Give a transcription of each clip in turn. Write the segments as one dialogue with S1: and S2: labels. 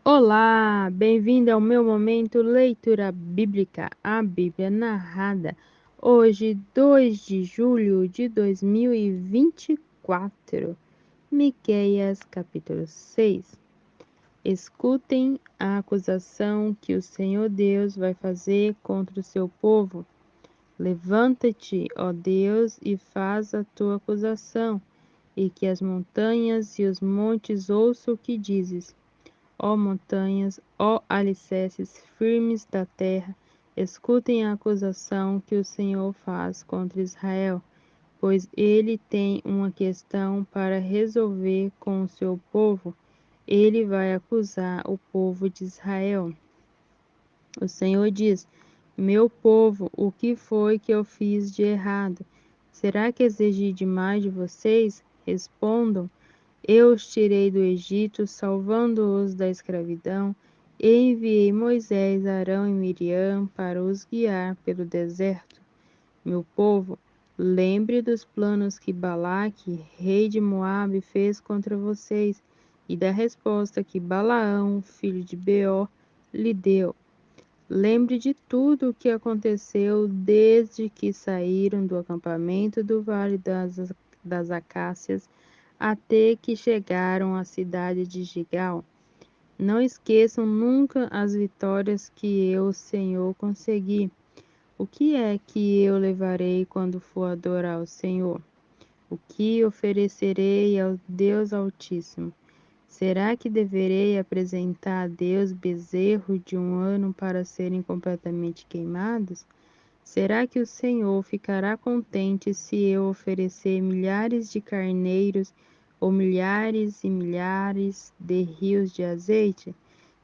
S1: Olá, bem-vindo ao meu momento leitura bíblica, a Bíblia narrada. Hoje, 2 de julho de 2024, Miqueias, capítulo 6. Escutem a acusação que o Senhor Deus vai fazer contra o seu povo. Levanta-te, ó Deus, e faz a tua acusação, e que as montanhas e os montes ouçam o que dizes. Ó montanhas, ó alicerces firmes da terra, escutem a acusação que o Senhor faz contra Israel, pois ele tem uma questão para resolver com o seu povo. Ele vai acusar o povo de Israel. O Senhor diz: Meu povo, o que foi que eu fiz de errado? Será que exigi demais de vocês? Respondam. Eu os tirei do Egito, salvando-os da escravidão, e enviei Moisés, Arão e Miriam para os guiar pelo deserto. Meu povo, lembre dos planos que Balaque, rei de Moabe, fez contra vocês, e da resposta que Balaão, filho de Beor, lhe deu. Lembre de tudo o que aconteceu desde que saíram do acampamento do Vale das Acácias até que chegaram à cidade de Gigal. Não esqueçam nunca as vitórias que eu, Senhor, consegui. O que é que eu levarei quando for adorar o Senhor? O que oferecerei ao Deus Altíssimo? Será que deverei apresentar a Deus bezerro de 1 ano para serem completamente queimados? Será que o Senhor ficará contente se eu oferecer milhares de carneiros ou milhares e milhares de rios de azeite?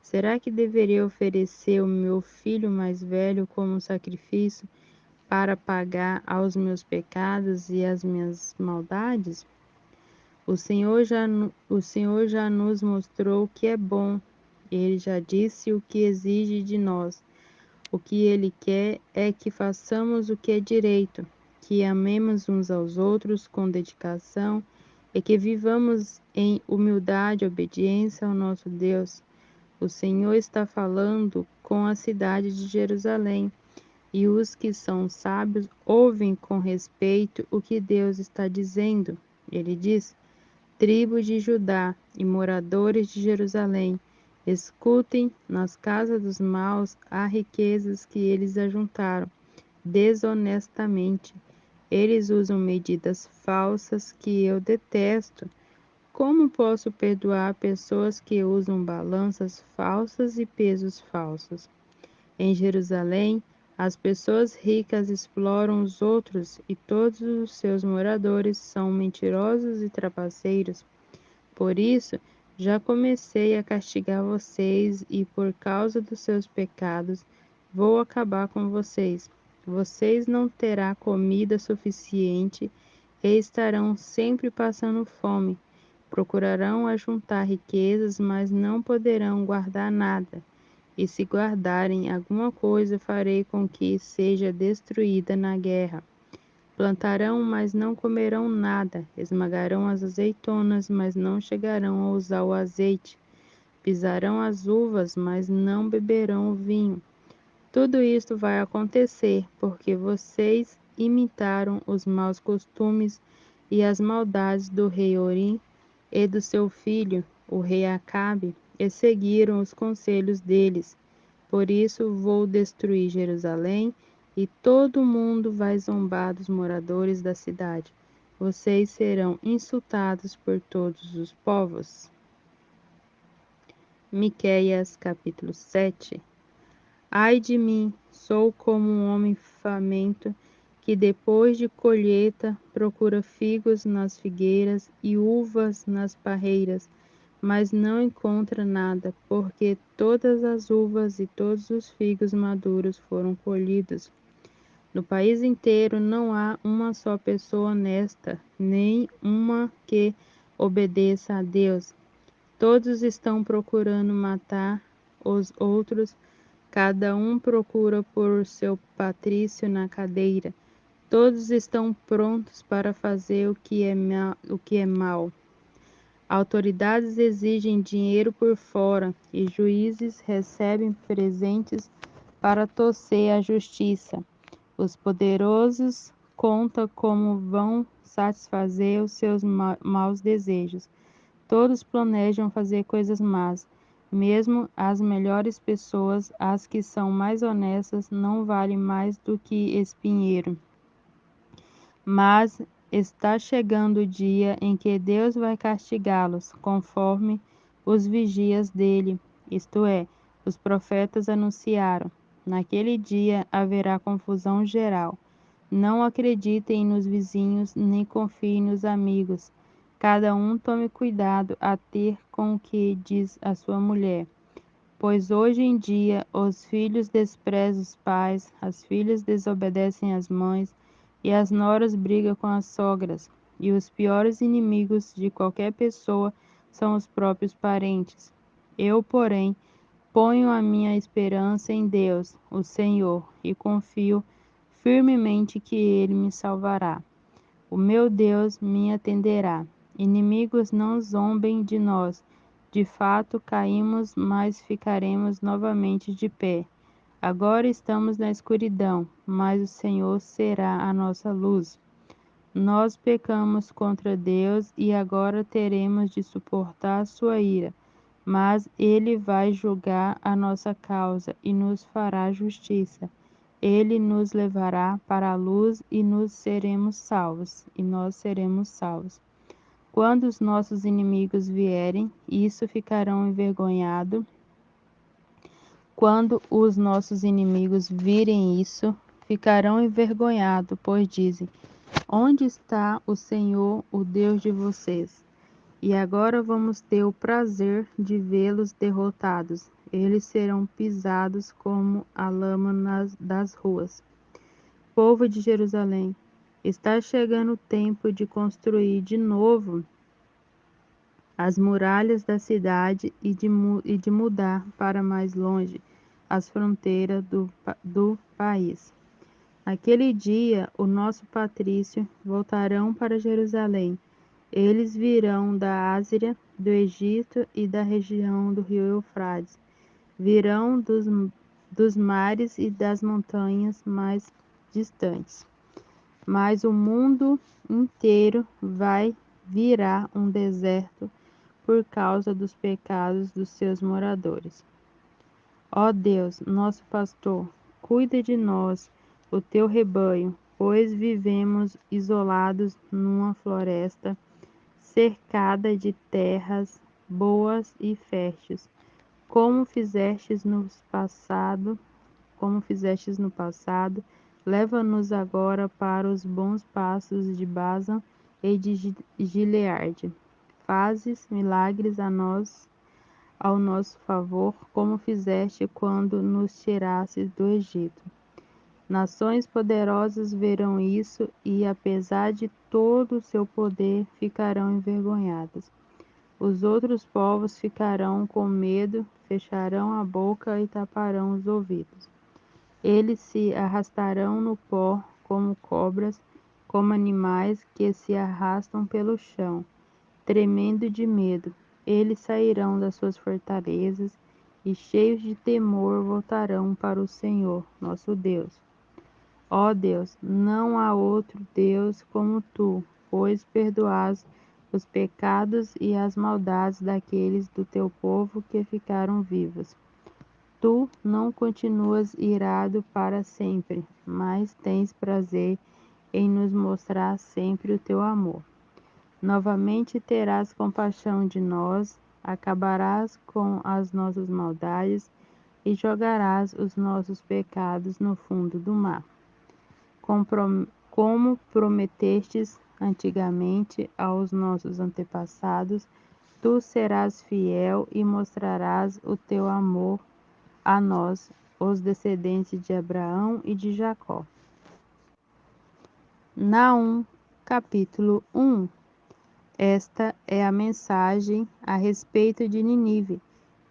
S1: Será que deveria oferecer o meu filho mais velho como sacrifício para pagar aos meus pecados e às minhas maldades? O Senhor já nos mostrou o que é bom. Ele já disse o que exige de nós. O que ele quer é que façamos o que é direito, que amemos uns aos outros com dedicação e que vivamos em humildade e obediência ao nosso Deus. O Senhor está falando com a cidade de Jerusalém, e os que são sábios ouvem com respeito o que Deus está dizendo. Ele diz: Tribo de Judá e moradores de Jerusalém, escutem, nas casas dos maus há riquezas que eles ajuntaram desonestamente. Eles usam medidas falsas que eu detesto. Como posso perdoar pessoas que usam balanças falsas e pesos falsos? Em Jerusalém, as pessoas ricas exploram os outros e todos os seus moradores são mentirosos e trapaceiros. Por isso, já comecei a castigar vocês e por causa dos seus pecados, vou acabar com vocês. Vocês não terão comida suficiente e estarão sempre passando fome. Procurarão ajuntar riquezas, mas não poderão guardar nada. E se guardarem alguma coisa, farei com que seja destruída na guerra. Plantarão, mas não comerão nada. Esmagarão as azeitonas, mas não chegarão a usar o azeite. Pisarão as uvas, mas não beberão o vinho. Tudo isto vai acontecer porque vocês imitaram os maus costumes e as maldades do rei Orim e do seu filho, o rei Acabe, e seguiram os conselhos deles. Por isso vou destruir Jerusalém, e todo mundo vai zombar dos moradores da cidade. Vocês serão insultados por todos os povos. Miqueias, capítulo 7. Ai de mim, sou como um homem faminto, que depois de colheita procura figos nas figueiras e uvas nas parreiras, mas não encontra nada, porque todas as uvas e todos os figos maduros foram colhidos. No país inteiro não há uma só pessoa honesta, nem uma que obedeça a Deus. Todos estão procurando matar os outros, cada um procura pôr seu patrício na cadeira. Todos estão prontos para fazer o que é mal. Autoridades exigem dinheiro por fora e juízes recebem presentes para torcer a justiça. Os poderosos contam como vão satisfazer os seus maus desejos. Todos planejam fazer coisas más. Mesmo as melhores pessoas, as que são mais honestas, não valem mais do que espinheiro. Mas está chegando o dia em que Deus vai castigá-los, conforme os vigias dele, isto é, os profetas anunciaram. Naquele dia haverá confusão geral. Não acreditem nos vizinhos, nem confiem nos amigos. Cada um tome cuidado a ter com o que diz a sua mulher. Pois hoje em dia os filhos desprezam os pais, as filhas desobedecem às mães, e as noras brigam com as sogras. E os piores inimigos de qualquer pessoa são os próprios parentes. Eu, porém, ponho a minha esperança em Deus, o Senhor, e confio firmemente que Ele me salvará. O meu Deus me atenderá. Inimigos, não zombem de nós. De fato, caímos, mas ficaremos novamente de pé. Agora estamos na escuridão, mas o Senhor será a nossa luz. Nós pecamos contra Deus e agora teremos de suportar sua ira. Mas Ele vai julgar a nossa causa e nos fará justiça. Ele nos levará para a luz e nós seremos salvos. Quando os nossos inimigos vierem, isso ficarão envergonhados. Quando os nossos inimigos virem isso, ficarão envergonhados, pois dizem: onde está o Senhor, o Deus de vocês? E agora vamos ter o prazer de vê-los derrotados. Eles serão pisados como a lama das ruas. Povo de Jerusalém, está chegando o tempo de construir de novo as muralhas da cidade e de mudar para mais longe as fronteiras do país. Naquele dia, o nosso patrício voltarão para Jerusalém. Eles virão da Ásia, do Egito e da região do rio Eufrates. Virão dos mares e das montanhas mais distantes. Mas o mundo inteiro vai virar um deserto por causa dos pecados dos seus moradores. Ó Deus, nosso pastor, cuida de nós, o teu rebanho, pois vivemos isolados numa floresta, cercada de terras boas e férteis, como fizestes no passado, leva-nos agora para os bons pastos de Basan e de Gileade. Fazes milagres ao nosso favor, como fizeste quando nos tirastes do Egito. Nações poderosas verão isso e, apesar de todo o seu poder, ficarão envergonhadas. Os outros povos ficarão com medo, fecharão a boca e taparão os ouvidos. Eles se arrastarão no pó como cobras, como animais que se arrastam pelo chão, tremendo de medo. Eles sairão das suas fortalezas e, cheios de temor, voltarão para o Senhor, nosso Deus. Ó Deus, não há outro Deus como tu, pois perdoás os pecados e as maldades daqueles do teu povo que ficaram vivos. Tu não continuas irado para sempre, mas tens prazer em nos mostrar sempre o teu amor. Novamente terás compaixão de nós, acabarás com as nossas maldades e jogarás os nossos pecados no fundo do mar. Como prometestes antigamente aos nossos antepassados, tu serás fiel e mostrarás o teu amor a nós, os descendentes de Abraão e de Jacó. Naum, capítulo 1. Esta é a mensagem a respeito de Nínive,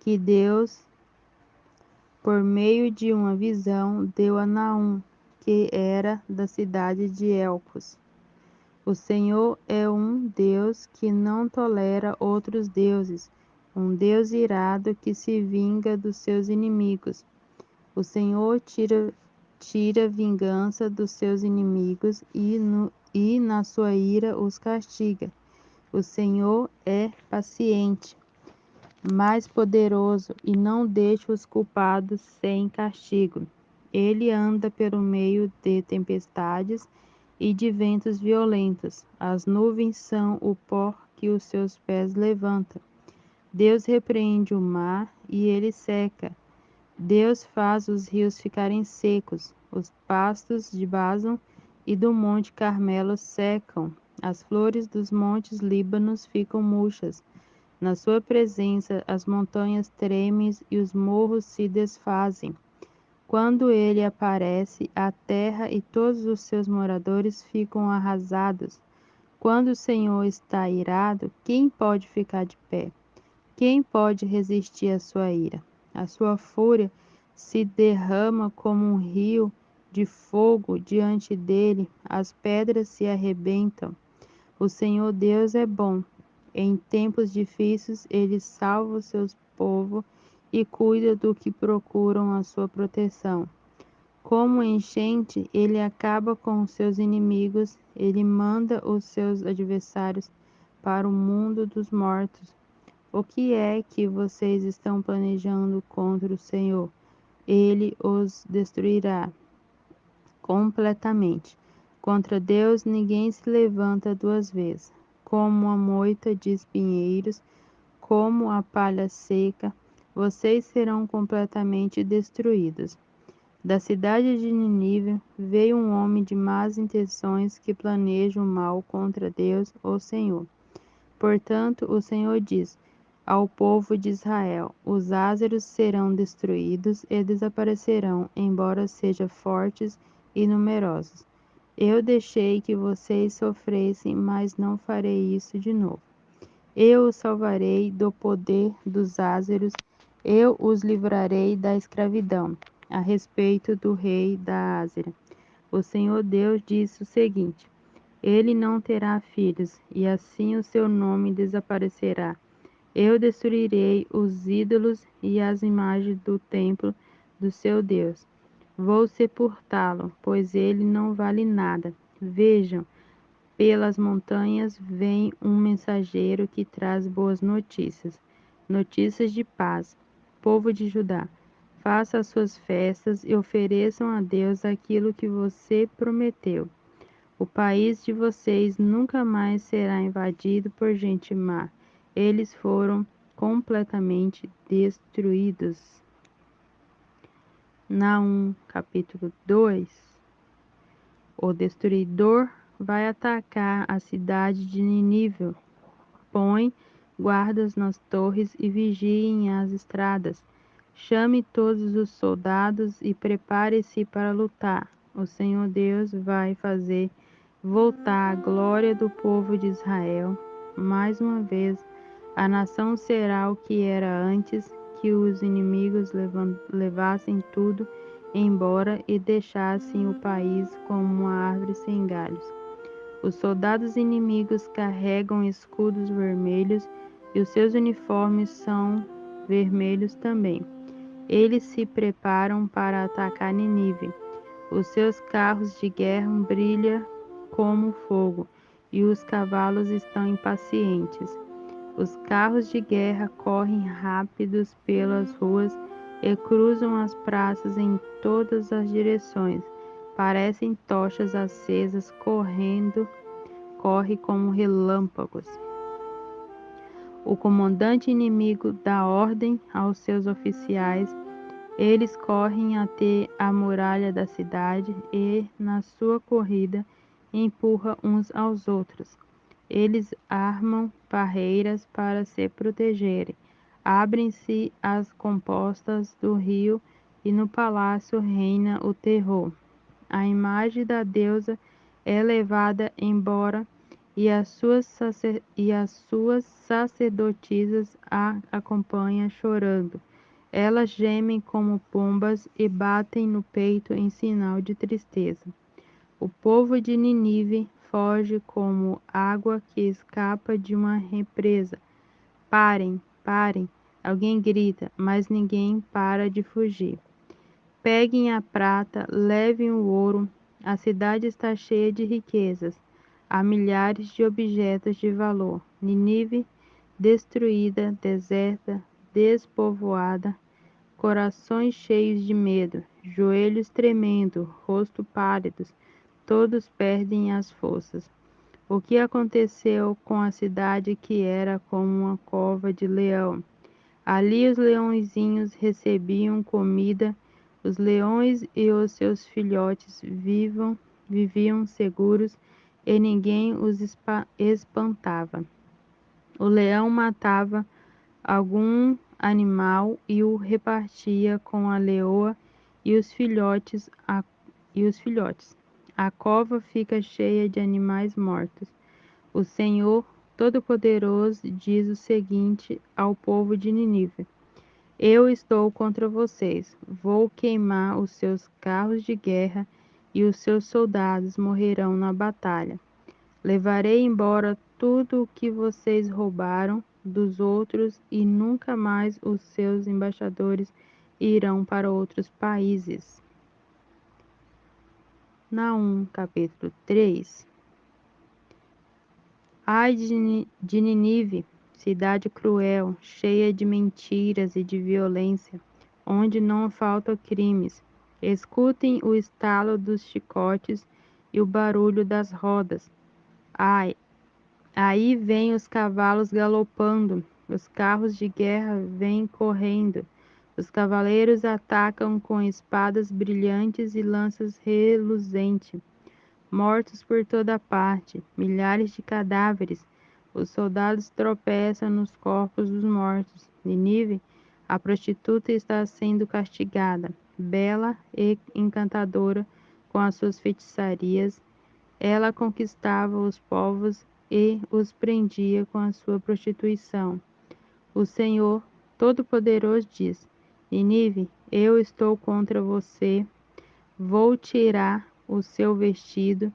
S1: que Deus, por meio de uma visão, deu a Naum, que era da cidade de Elcos. O Senhor é um Deus que não tolera outros deuses, um Deus irado que se vinga dos seus inimigos. O Senhor tira vingança dos seus inimigos e na sua ira os castiga. O Senhor é paciente, mais poderoso e não deixa os culpados sem castigo. Ele anda pelo meio de tempestades e de ventos violentos. As nuvens são o pó que os seus pés levantam. Deus repreende o mar e ele seca. Deus faz os rios ficarem secos. Os pastos de Básan e do Monte Carmelo secam. As flores dos montes Líbanos ficam murchas. Na sua presença, as montanhas tremem e os morros se desfazem. Quando ele aparece, a terra e todos os seus moradores ficam arrasados. Quando o Senhor está irado, quem pode ficar de pé? Quem pode resistir à sua ira? A sua fúria se derrama como um rio de fogo diante dele, as pedras se arrebentam. O Senhor Deus é bom. Em tempos difíceis, ele salva o seu povo e cuida do que procuram a sua proteção. Como enchente, ele acaba com os seus inimigos, ele manda os seus adversários para o mundo dos mortos. O que é que vocês estão planejando contra o Senhor? Ele os destruirá completamente. Contra Deus ninguém se levanta duas vezes. Como a moita de espinheiros, como a palha seca, vocês serão completamente destruídos. Da cidade de Nínive veio um homem de más intenções que planeja o mal contra Deus, o Senhor. Portanto, o Senhor diz ao povo de Israel: os ázeros serão destruídos e desaparecerão, embora sejam fortes e numerosos. Eu deixei que vocês sofressem, mas não farei isso de novo. Eu os salvarei do poder dos ázeros, eu os livrarei da escravidão. A respeito do rei da Ásia, o Senhor Deus disse o seguinte: ele não terá filhos, e assim o seu nome desaparecerá. Eu destruirei os ídolos e as imagens do templo do seu Deus. Vou sepultá-lo, pois ele não vale nada. Vejam, pelas montanhas vem um mensageiro que traz boas notícias, notícias de paz. Povo de Judá, faça as suas festas e ofereçam a Deus aquilo que você prometeu. O país de vocês nunca mais será invadido por gente má. Eles foram completamente destruídos. Naum, capítulo 2. O destruidor vai atacar a cidade de Nínive. Põe guardas nas torres e vigiem as estradas. Chame todos os soldados e prepare-se para lutar. O Senhor Deus vai fazer voltar a glória do povo de Israel. Mais uma vez, a nação será o que era antes que os inimigos levassem tudo embora e deixassem o país como uma árvore sem galhos. Os soldados inimigos carregam escudos vermelhos e os seus uniformes são vermelhos também. Eles se preparam para atacar Nínive. Os seus carros de guerra brilham como fogo e os cavalos estão impacientes. Os carros de guerra correm rápidos pelas ruas e cruzam as praças em todas as direções. Parecem tochas acesas corre como relâmpagos. O comandante inimigo dá ordem aos seus oficiais. Eles correm até a muralha da cidade e, na sua corrida, empurram uns aos outros. Eles armam barreiras para se protegerem. Abrem-se as compostas do rio e no palácio reina o terror. A imagem da deusa é levada embora e as suas sacerdotisas a acompanham chorando. Elas gemem como pombas e batem no peito em sinal de tristeza. O povo de Nínive foge como água que escapa de uma represa. Parem, parem! Alguém grita, mas ninguém para de fugir. Peguem a prata, levem o ouro. A cidade está cheia de riquezas. Há milhares de objetos de valor. Nínive, destruída, deserta, despovoada, corações cheios de medo, joelhos tremendo, rosto pálidos, todos perdem as forças. O que aconteceu com a cidade que era como uma cova de leão? Ali os leõezinhos recebiam comida, os leões e os seus filhotes viviam seguros e ninguém os espantava. O leão matava algum animal e o repartia com a leoa e os filhotes. A cova fica cheia de animais mortos. O Senhor Todo-Poderoso diz o seguinte ao povo de Nínive: Eu estou contra vocês. Vou queimar os seus carros de guerra e os seus soldados morrerão na batalha. Levarei embora tudo o que vocês roubaram dos outros e nunca mais os seus embaixadores irão para outros países. Naum, capítulo 3. Ai de Nínive, cidade cruel, cheia de mentiras e de violência, onde não faltam crimes. Escutem o estalo dos chicotes e o barulho das rodas. Ai, aí vêm os cavalos galopando, os carros de guerra vêm correndo. Os cavaleiros atacam com espadas brilhantes e lanças reluzentes. Mortos por toda parte, milhares de cadáveres. Os soldados tropeçam nos corpos dos mortos. Nínive, a prostituta está sendo castigada, bela e encantadora com as suas feitiçarias. Ela conquistava os povos e os prendia com a sua prostituição. O Senhor Todo-Poderoso diz: Nínive, eu estou contra você. Vou tirar o seu vestido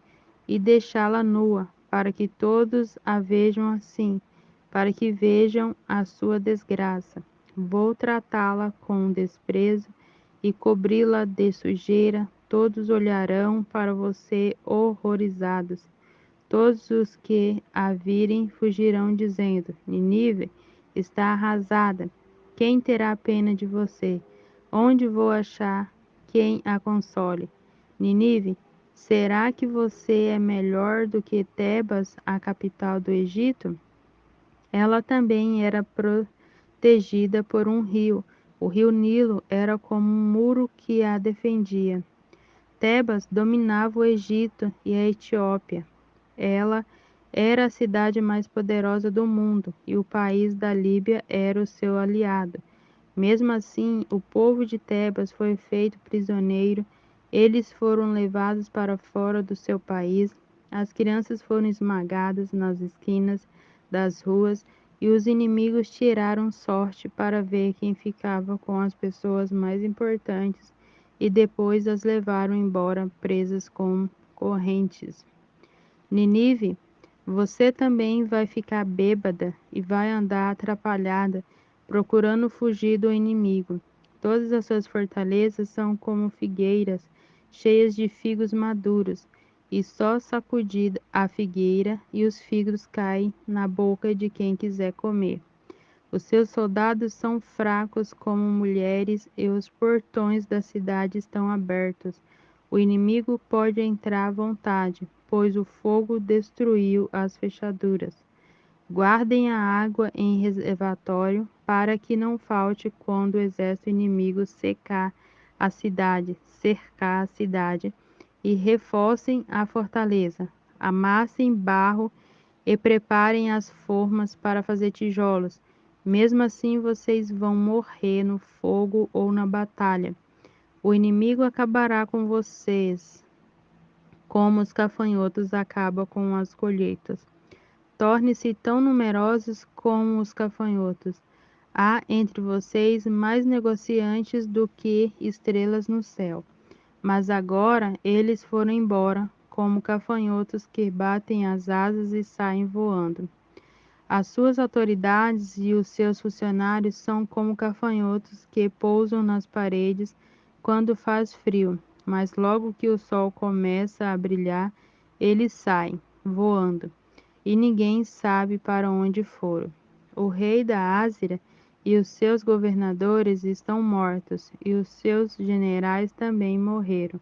S1: e deixá-la nua, para que todos a vejam assim, para que vejam a sua desgraça. Vou tratá-la com desprezo e cobri-la de sujeira. Todos olharão para você horrorizados. Todos os que a virem fugirão, dizendo: Nínive está arrasada. Quem terá pena de você? Onde vou achar quem a console? Nínive, será que você é melhor do que Tebas, a capital do Egito? Ela também era protegida por um rio. O rio Nilo era como um muro que a defendia. Tebas dominava o Egito e a Etiópia. Ela era a cidade mais poderosa do mundo e o país da Líbia era o seu aliado. Mesmo assim, o povo de Tebas foi feito prisioneiro, eles foram levados para fora do seu país, as crianças foram esmagadas nas esquinas das ruas e os inimigos tiraram sorte para ver quem ficava com as pessoas mais importantes e depois as levaram embora presas com correntes. Nínive, você também vai ficar bêbada e vai andar atrapalhada, procurando fugir do inimigo. Todas as suas fortalezas são como figueiras, cheias de figos maduros, e só sacudir a figueira e os figos caem na boca de quem quiser comer. Os seus soldados são fracos como mulheres e os portões da cidade estão abertos. O inimigo pode entrar à vontade, pois o fogo destruiu as fechaduras. Guardem a água em reservatório, para que não falte quando o exército inimigo cercar a cidade, e reforcem a fortaleza. Amassem barro e preparem as formas para fazer tijolos. Mesmo assim, vocês vão morrer no fogo ou na batalha. O inimigo acabará com vocês, como os gafanhotos acabam com as colheitas. Torne-se tão numerosos como os gafanhotos. Há entre vocês mais negociantes do que estrelas no céu. Mas agora eles foram embora, como gafanhotos que batem as asas e saem voando. As suas autoridades e os seus funcionários são como gafanhotos que pousam nas paredes quando faz frio, mas logo que o sol começa a brilhar, eles saem, voando, e ninguém sabe para onde foram. O rei da Ásia e os seus governadores estão mortos, e os seus generais também morreram.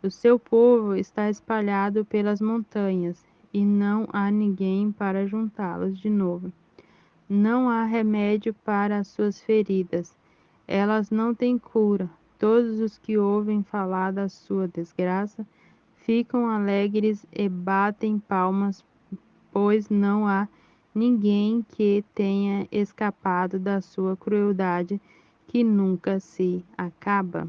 S1: O seu povo está espalhado pelas montanhas, e não há ninguém para juntá-los de novo. Não há remédio para as suas feridas, elas não têm cura. Todos os que ouvem falar da sua desgraça ficam alegres e batem palmas, pois não há ninguém que tenha escapado da sua crueldade que nunca se acaba.